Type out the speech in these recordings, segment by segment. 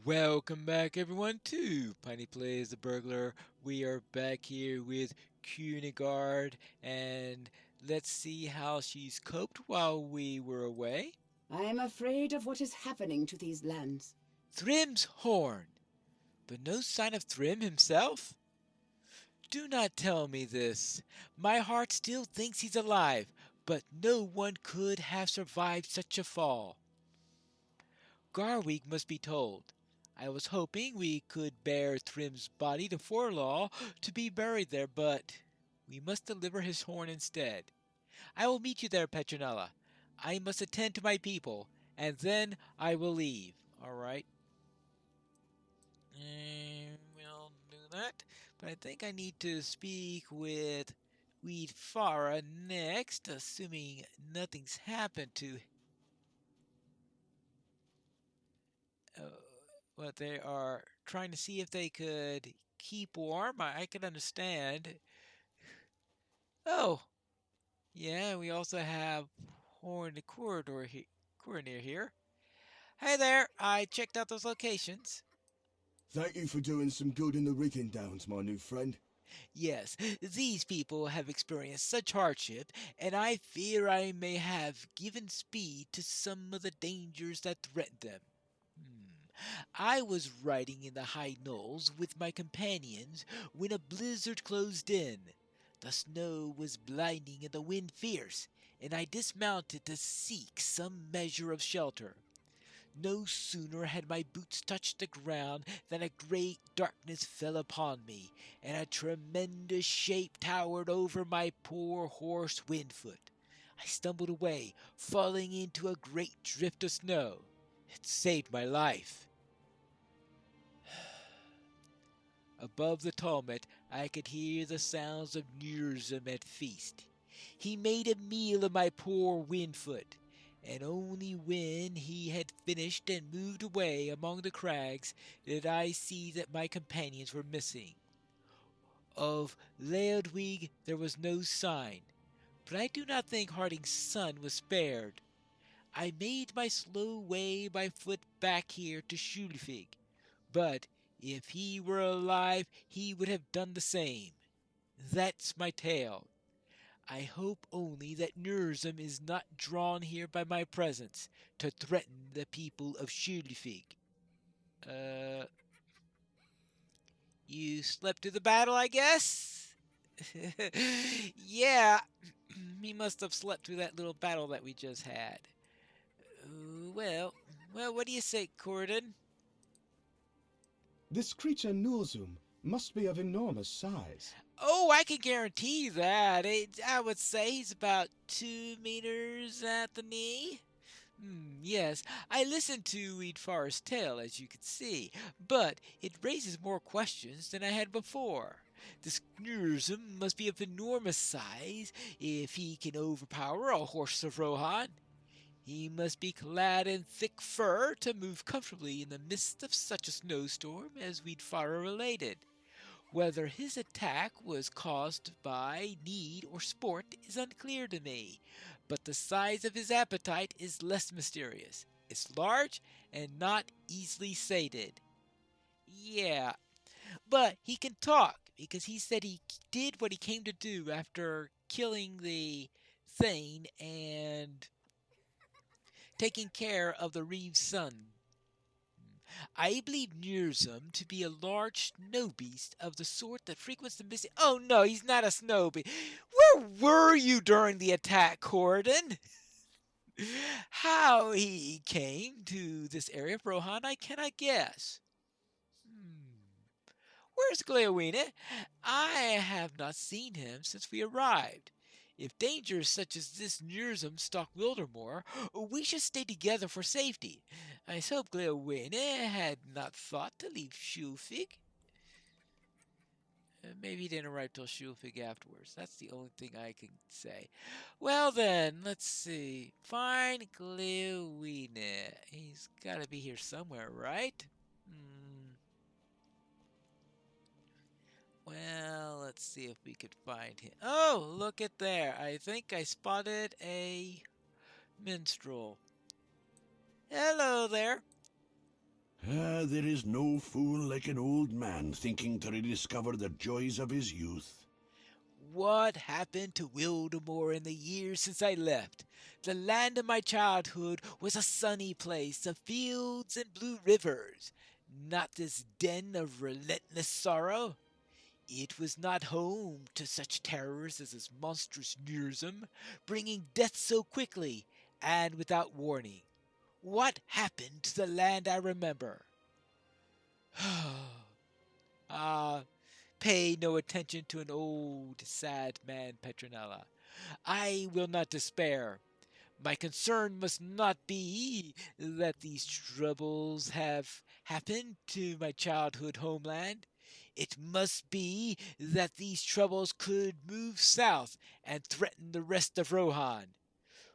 Welcome back everyone to Piney Plays the Burglar. We are back here with Kunigard and let's see how she's coped while we were away. I am afraid of what is happening to these lands. Thrym's horn, but no sign of Thrym himself? Do not tell me this. My heart still thinks he's alive, but no one could have survived such a fall. Garweek must be told. I was hoping we could bear Thrym's body to Forlaw to be buried there, but we must deliver his horn instead. I will meet you there, Petronella. I must attend to my people, and then I will leave. All right. And we'll do that. But I think I need to speak with Weed Farah next, assuming nothing's happened to. What they are trying to see if they could keep warm. I can understand. Oh, yeah, we also have Horn the Coroner here. Hey there, I checked out those locations. Thank you for doing some good in the rigging downs, my new friend. Yes, these people have experienced such hardship, and I fear I may have given speed to some of the dangers that threaten them. I was riding in the high knolls with my companions when a blizzard closed in. The snow was blinding and the wind fierce, and I dismounted to seek some measure of shelter. No sooner had my boots touched the ground than a great darkness fell upon me, and a tremendous shape towered over my poor horse Windfoot. I stumbled away, falling into a great drift of snow. It saved my life. Above the tumult, I could hear the sounds of Nurzim at feast. He made a meal of my poor Windfoot, and only when he had finished and moved away among the crags did I see that my companions were missing. Of Leodwig there was no sign, but I do not think Harding's son was spared. I made my slow way by foot back here to Schulfig, but if he were alive, he would have done the same. That's my tale. I hope only that Nurzim is not drawn here by my presence to threaten the people of Schulfig. You slept through the battle, I guess? Yeah, he must have slept through that little battle that we just had. Well, what do you say, Corden? This creature Nurzum must be of enormous size. Oh, I can guarantee that. I would say he's about 2 meters at the knee. Yes, I listened to Weedfar's tale, as you can see, but it raises more questions than I had before. This Nurzum must be of enormous size if he can overpower a horse of Rohan. He must be clad in thick fur to move comfortably in the midst of such a snowstorm as Weedfire related. Whether his attack was caused by need or sport is unclear to me, but the size of his appetite is less mysterious. It's large and not easily sated. Yeah, but he can talk because he said he did what he came to do after killing the Thane and taking care of the Reeve's son. I believe Nurzum to be a large snow beast of the sort that frequents the misty. Oh no, he's not a snow beast. Where were you during the attack, Corden? How he came to this area of Rohan, I cannot guess. Where's Gleowina? I have not seen him since we arrived. If dangers such as this Nurzum stalk Wildermore, we should stay together for safety. I hope Gleowina had not thought to leave Schulfig. Maybe he didn't arrive till Schulfig afterwards. That's the only thing I can say. Well then, let's see. Find Gleowina. He's got to be here somewhere, right? Well, let's see if we could find him. Oh, look at there. I think I spotted a minstrel. Hello there. There is no fool like an old man thinking to rediscover the joys of his youth. What happened to Wildemore in the years since I left? The land of my childhood was a sunny place of fields and blue rivers, not this den of relentless sorrow. It was not home to such terrors as this monstrous Nearsum, bringing death so quickly and without warning. What happened to the land I remember? Ah, pay no attention to an old, sad man, Petronella. I will not despair. My concern must not be that these troubles have happened to my childhood homeland. It must be that these troubles could move south and threaten the rest of Rohan.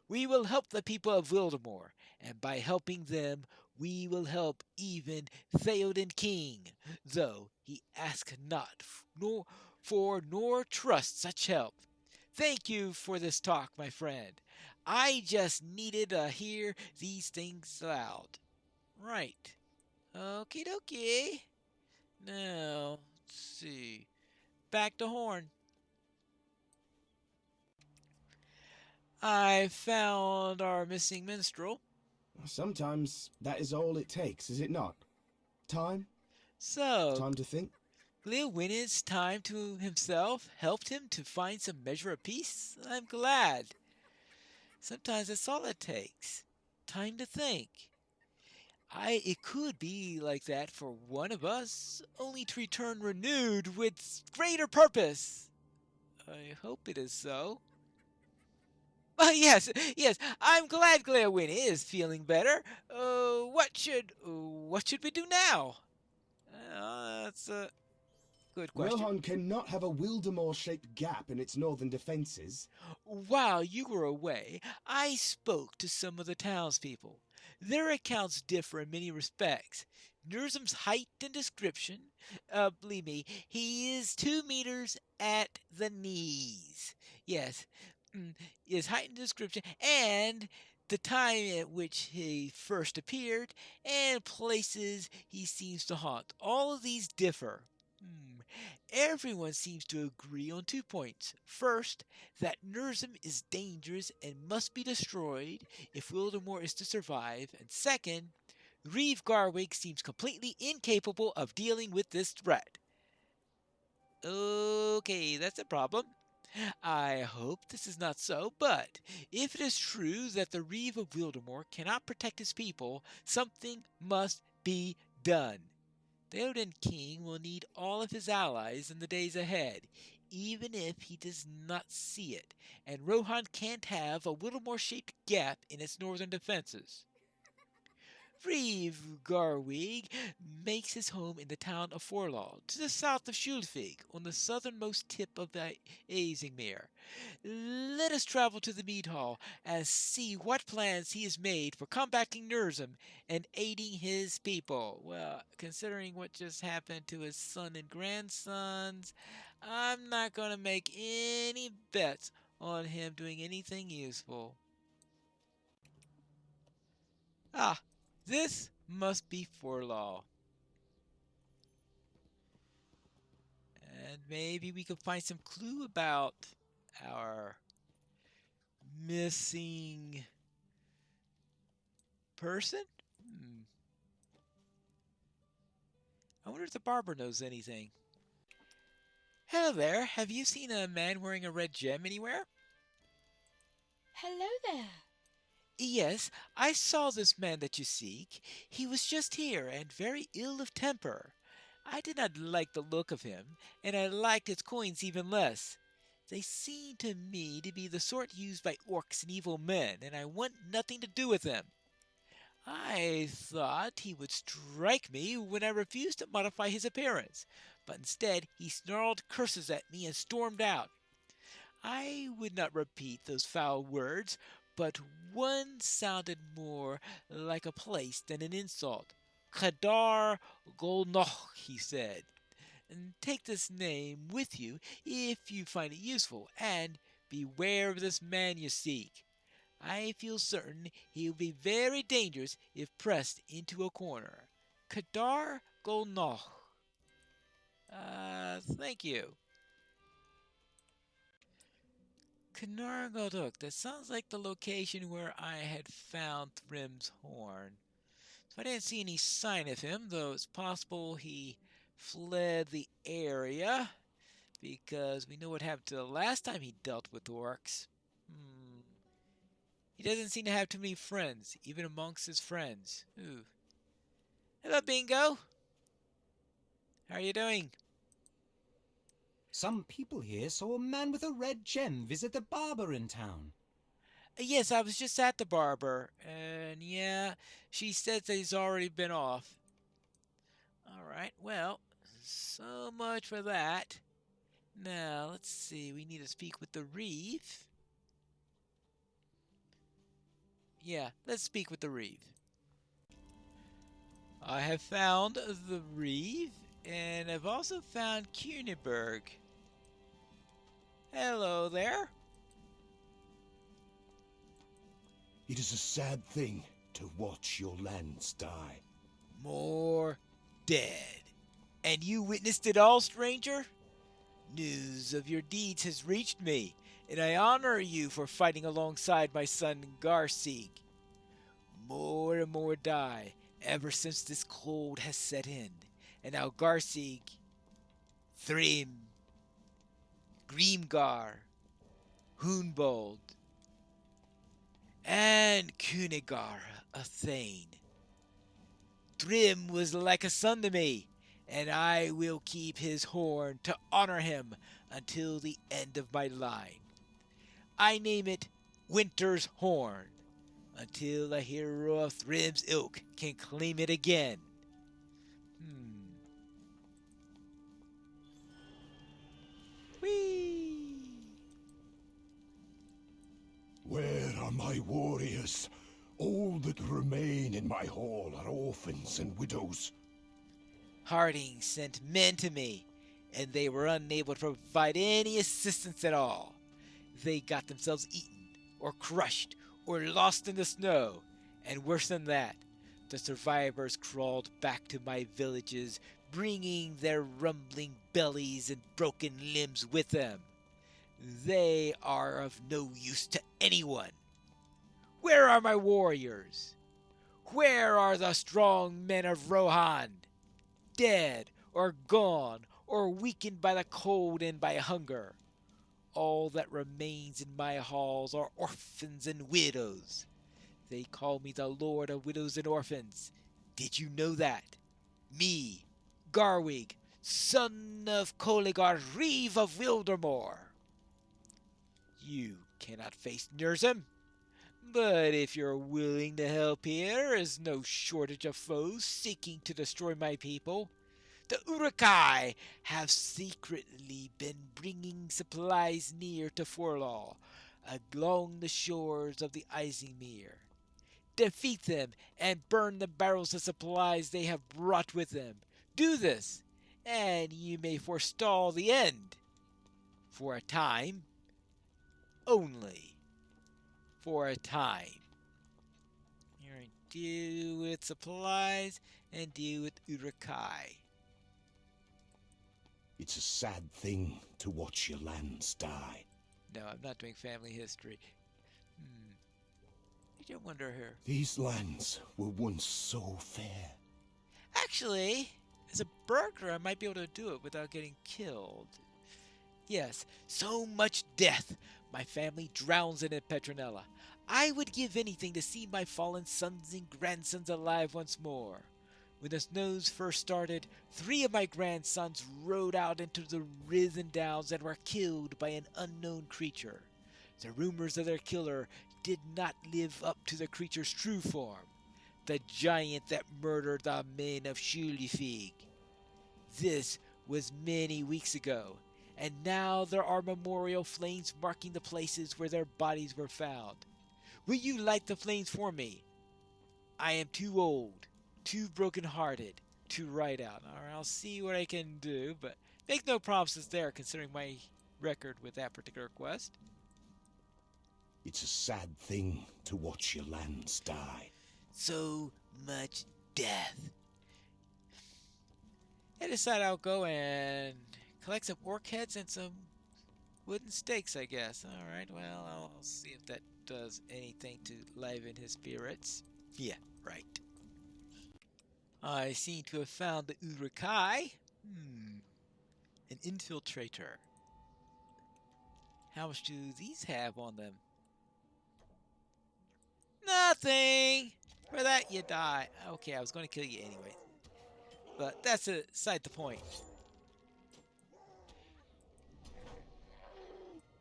We will help the people of Wildemore, and by helping them, we will help even Theoden King, though he ask not nor trust such help. Thank you for this talk, my friend. I just needed to hear these things loud. Right. Okie dokie. Now, let's see. Back to Horn. I found our missing minstrel. Sometimes that is all it takes, is it not? Time? So, Time to think? Glewin's time to himself helped him to find some measure of peace? I'm glad. Sometimes that's all it takes. Time to think. It could be like that for one of us, only to return renewed with greater purpose. I hope it is so. Yes, I'm glad Glewin is feeling better. What should we do now? That's a good question. Rohan cannot have a Wildemore-shaped gap in its northern defences. While you were away, I spoke to some of the townspeople. Their accounts differ in many respects. Nersum's height and description, believe me, he is 2 meters at the knees. Yes, his height and description, and the time at which he first appeared, and places he seems to haunt. All of these differ. Everyone seems to agree on 2 points. First, that Nersum is dangerous and must be destroyed if Wildemore is to survive. And second, Reeve Garwick seems completely incapable of dealing with this threat. Okay, that's a problem. I hope this is not so, but if it is true that the Reeve of Wildemore cannot protect his people, something must be done. Theoden King will need all of his allies in the days ahead, even if he does not see it, and Rohan can't have a Wildemore-shaped gap in its northern defenses. Reeve Garwig makes his home in the town of Forlaw, to the south of Schulfig, on the southernmost tip of the Asingmere. Let us travel to the mead hall and see what plans he has made for combating Nersum and aiding his people. Well, considering what just happened to his son and grandsons, I'm not going to make any bets on him doing anything useful. Ah, this must be Forlaw. And maybe we could find some clue about our missing person? I wonder if the barber knows anything. Hello there. Have you seen a man wearing a red gem anywhere? Hello there. Yes, I saw this man that you seek. He was just here and very ill of temper. I did not like the look of him, and I liked his coins even less. They seem to me to be the sort used by orcs and evil men, and I want nothing to do with them. I thought he would strike me when I refused to modify his appearance, but instead he snarled curses at me and stormed out. I would not repeat those foul words, but one sounded more like a place than an insult. Kadar Golnoch, he said. And take this name with you if you find it useful, and beware of this man you seek. I feel certain he will be very dangerous if pressed into a corner. Kadar Golnoch. Thank you. Kanargoduk. That sounds like the location where I had found Thrym's horn. So I didn't see any sign of him, though it's possible he fled the area, because we know what happened to the last time he dealt with orcs. He doesn't seem to have too many friends, even amongst his friends. Ooh. Hello, Bingo. How are you doing? Some people here saw a man with a red gem visit the barber in town. Yes, I was just at the barber, and yeah, she says that he's already been off. Alright, well, so much for that. Now, let's see, we need to speak with the Reeve. Yeah, let's speak with the Reeve. I have found the Reeve, and I've also found Kuniberg. Hello there. It is a sad thing to watch your lands die. More dead. And you witnessed it all, stranger? News of your deeds has reached me, and I honor you for fighting alongside my son Garcig. More and more die ever since this cold has set in, and now Garcig, Thrym, Grimgar, Hunbold, and Kunigar, a Thane. Thrym was like a son to me, and I will keep his horn to honor him until the end of my line. I name it Winter's Horn, until a hero of Thrym's ilk can claim it again. Whee! Where are my warriors? All that remain in my hall are orphans and widows. Harding sent men to me, and they were unable to provide any assistance at all. They got themselves eaten, or crushed, or lost in the snow, and worse than that, the survivors crawled back to my villages, bringing their rumbling bellies and broken limbs with them. They are of no use to anyone. Where are my warriors? Where are the strong men of Rohan? Dead, or gone, or weakened by the cold and by hunger. All that remains in my halls are orphans and widows. They call me the Lord of Widows and Orphans. Did you know that? Me, Garwig, son of Koligar, Reeve of Wildermore. You cannot face Nurzim, but if you're willing to help here, there is no shortage of foes seeking to destroy my people. The Urukai have secretly been bringing supplies near to Forlaw, along the shores of the Isingmere. Defeat them and burn the barrels of supplies they have brought with them. Do this, and you may forestall the end. For a time. Only. For a time. You're going to deal with supplies and deal with Urukai. It's a sad thing to watch your lands die. No, I'm not doing family history. I wonder here. These lands were once so fair. Actually, as a burglar, I might be able to do it without getting killed. Yes, so much death. My family drowns in it, Petronella. I would give anything to see my fallen sons and grandsons alive once more. When the snows first started, 3 of my grandsons rode out into the Risen Downs and were killed by an unknown creature. The rumors of their killer did not live up to the creature's true form, the giant that murdered the men of Schulifig. This was many weeks ago, and now there are memorial flames marking the places where their bodies were found. Will you light the flames for me? I am too old, too broken-hearted to ride out. Alright, I'll see what I can do, but make no promises there considering my record with that particular quest. It's a sad thing to watch your lands die. So much death. I decide I'll go and collect some orc heads and some wooden stakes, I guess. Alright, well, I'll see if that does anything to liven his spirits. Yeah, right. I seem to have found the Urukai. An infiltrator. How much do these have on them? Nothing! For that you die. Okay, I was going to kill you anyway. But that's aside the point.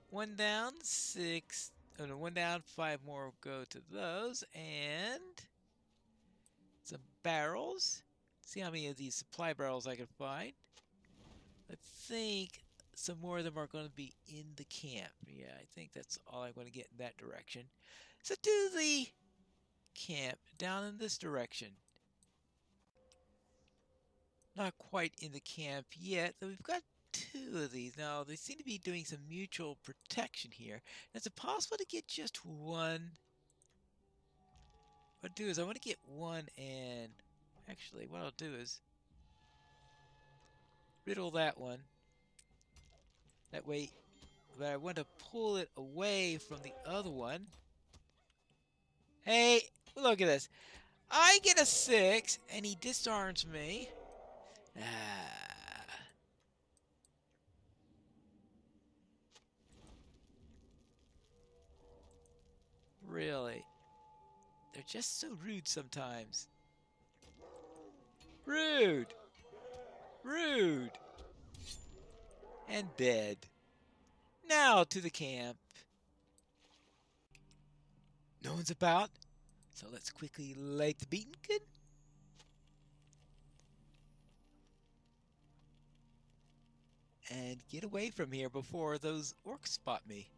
One down, six. Oh no, one down, 5 more will go to those. And some barrels. See how many of these supply barrels I can find. I think some more of them are going to be in the camp. Yeah, I think that's all I'm going to get in that direction. So to the camp down in this direction. Not quite in the camp yet, though we've got 2 of these. Now, they seem to be doing some mutual protection here. Is it possible to get just one? What I'll do is I want to get one and... Actually, what I'll do is... riddle that one. That way, but I want to pull it away from the other one. Hey, look at this. I get a 6, and he disarms me. Really? They're just so rude sometimes. Rude! Rude! And dead. Now to the camp. No one's about, so let's quickly light the beacon. And get away from here before those orcs spot me.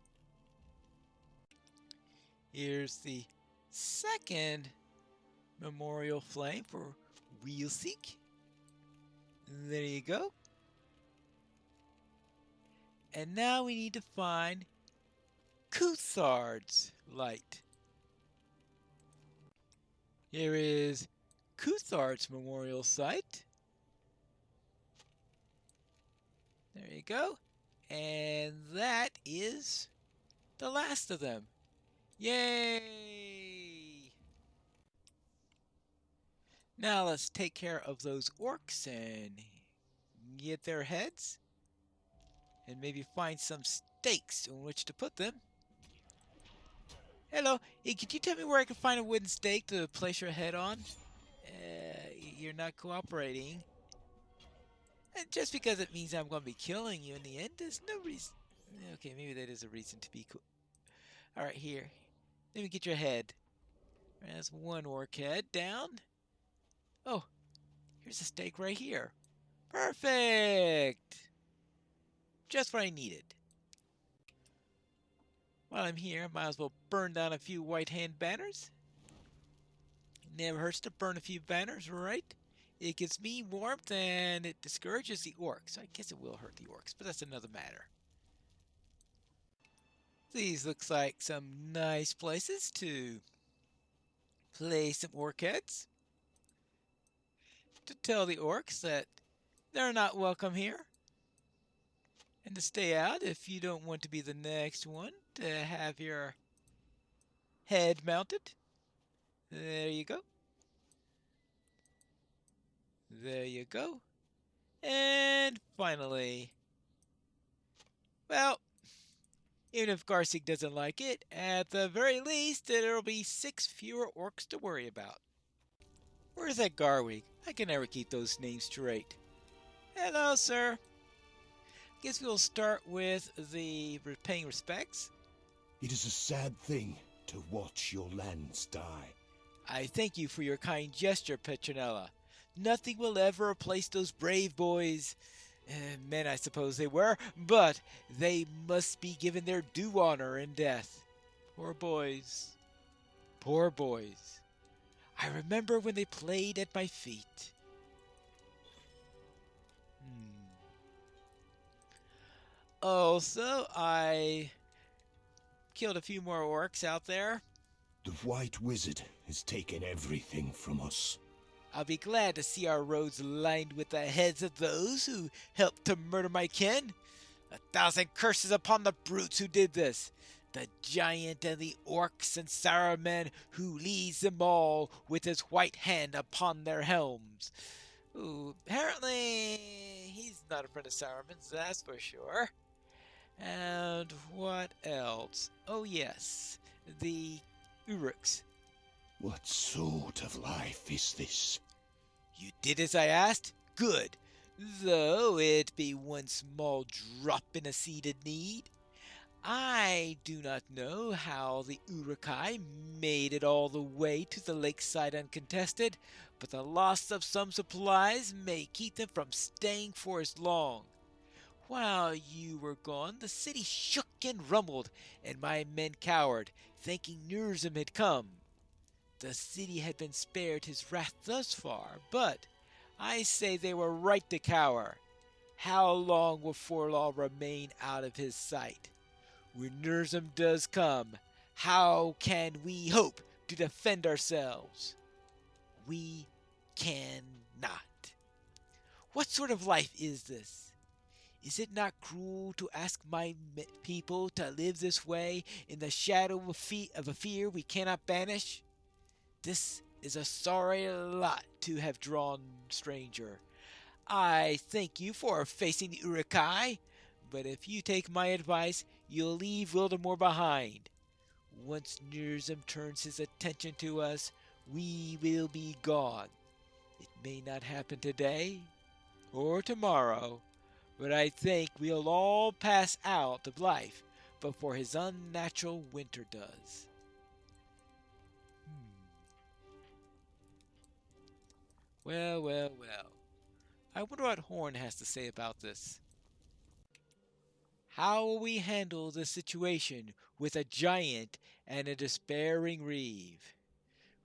Here's the second memorial flame for Wheelseek. There you go. And now we need to find Cuthard's light. Here is Cuthard's memorial site. There you go. And that is the last of them. Yay! Now let's take care of those orcs and get their heads. And maybe find some stakes on which to put them. Hello, hey, could you tell me where I can find a wooden stake to place your head on? You're not cooperating. And just because it means I'm going to be killing you in the end, there's no reason. Okay, maybe that is a reason to be cool. Alright, here. Let me get your head. That's one orc head down. Oh, here's a stake right here. Perfect! Just what I needed. While I'm here, I might as well burn down a few white hand banners. Never hurts to burn a few banners, right? It gives me warmth and it discourages the orcs. I guess it will hurt the orcs, but that's another matter. These looks like some nice places to place some orc heads. To tell the orcs that they're not welcome here. And to stay out if you don't want to be the next one to have your head mounted. There you go. There you go. And finally, well, even if Garcig doesn't like it, at the very least, there'll be 6 fewer orcs to worry about. Where's that Garwig? I can never keep those names straight. Hello, sir. Guess we'll start with the paying respects. It is a sad thing to watch your lands die. I thank you for your kind gesture, Petronella. Nothing will ever replace those brave boys. Men, I suppose they were, but they must be given their due honor in death. Poor boys. Poor boys. I remember when they played at my feet. Also, I killed a few more orcs out there. The White Wizard has taken everything from us. I'll be glad to see our roads lined with the heads of those who helped to murder my kin. 1,000 curses upon the brutes who did this. The giant and the orcs and Saruman who leads them all with his white hand upon their helms. Ooh, apparently he's not a friend of Saruman's, that's for sure. And what else? Oh yes, the orcs. What sort of life is this? You did as I asked? Good. Though it be one small drop in a sea to need. I do not know how the Urukai made it all the way to the lakeside uncontested, but the loss of some supplies may keep them from staying for as long. While you were gone, the city shook and rumbled, and my men cowered, thinking Nurzim had come. The city had been spared his wrath thus far, but I say they were right to cower. How long will Forlaw remain out of his sight? When Nurzim does come, how can we hope to defend ourselves? We cannot. What sort of life is this? Is it not cruel to ask my people to live this way in the shadow of a fear we cannot banish? This is a sorry lot to have drawn, stranger. I thank you for facing the Urukai, but if you take my advice, you'll leave Wildemore behind. Once Nurzim turns his attention to us, we will be gone. It may not happen today or tomorrow, but I think we'll all pass out of life before his unnatural winter does. Well, well, well. I wonder what Horn has to say about this. How will we handle the situation with a giant and a despairing Reeve?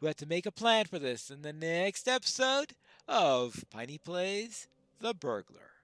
We'll have to make a plan for this in the next episode of Piney Plays The Burglar.